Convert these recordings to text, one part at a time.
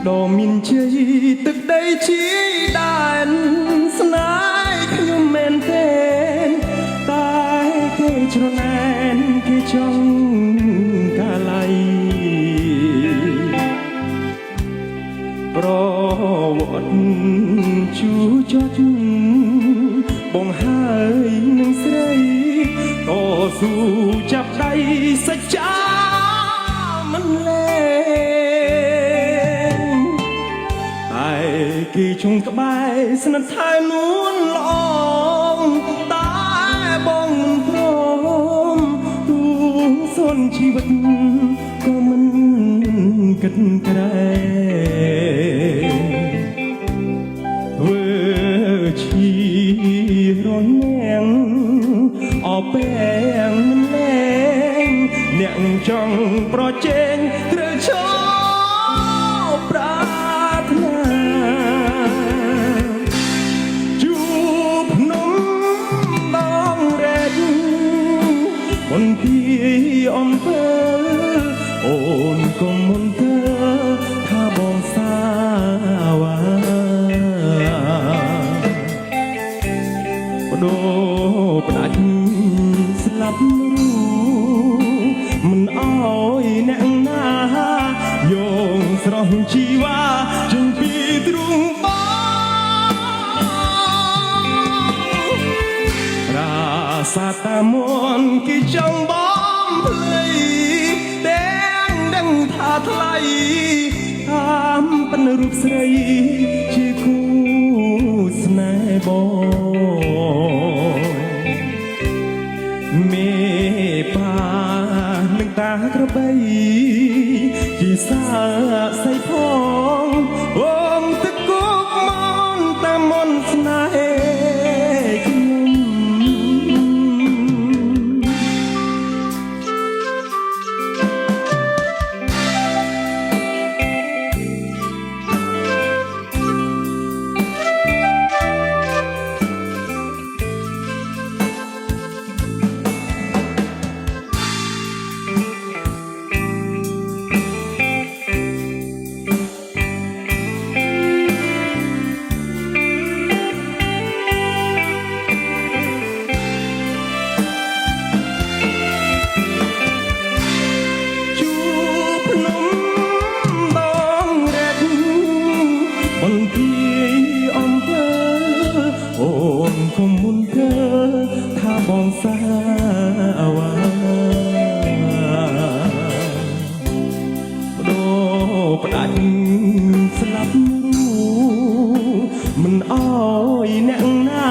ដ៏មានជ័យទឹកដីជាដែនស្នេហ៍ខ្ញុំមែនទេតែគេច្រណែនគេចង់កាឡៃប្រវត្តិជួចចបងហើយនឹងស្រីក៏ស៊ូចាប់ដៃសច្ចាមិនលែងតែគេជុំក្បែរស្និទ្ធថែនួនល្អតែបងមិនព្រមទូសុនជីវិតក៏មិនគិតក្រែធ្វើជារនាងអបែងមិនលែងអ្នកចង់ប្រជែងត្រូវឈប់ប្រាថ្នាជួបភ្នំដងរែកមិនពីអំពើអូនកុំមុនទៅថាបងសាវ៉ាបដូរផ្ដាច់ស្លាប់មិនអោយអ្នកណាយោងស្រស់ជីវ៉ាចេញពីទ្រូងបងរាសាតាមនគេចង់បំភ្លៃទាំងដឹងថាថ្លៃតាមប៉ុនរូបស្រីជាគូស្នេហ៍បងមេបានឹងតាក្របីជាសាស័យផងអូមទឹកគោកមនតាមមនស្នេហ៍បងសាវ៉ាបដូរផ្ដាច់ស្លាប់មិនអោយអ្នកណា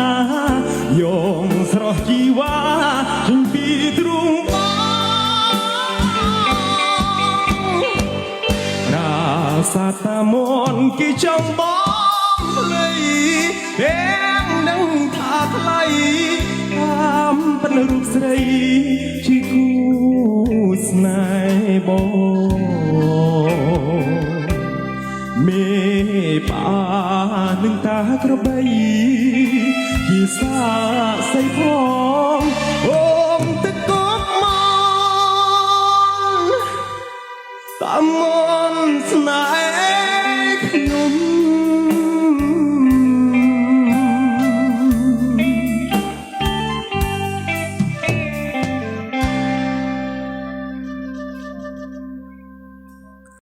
យោងស្រស់ជីវ៉ាចេញពីទ្រូងបងរាសាតាមនគេចង់បំភ្លៃទាំងនឹងថាថ្លៃតាមប៉ុនរូបស្រីជាគូស្នេហ៍បងមេបានឹងតាក្របីជាសាស័យផងអូមទឹកគោកមនតាមមនស្នេហ៍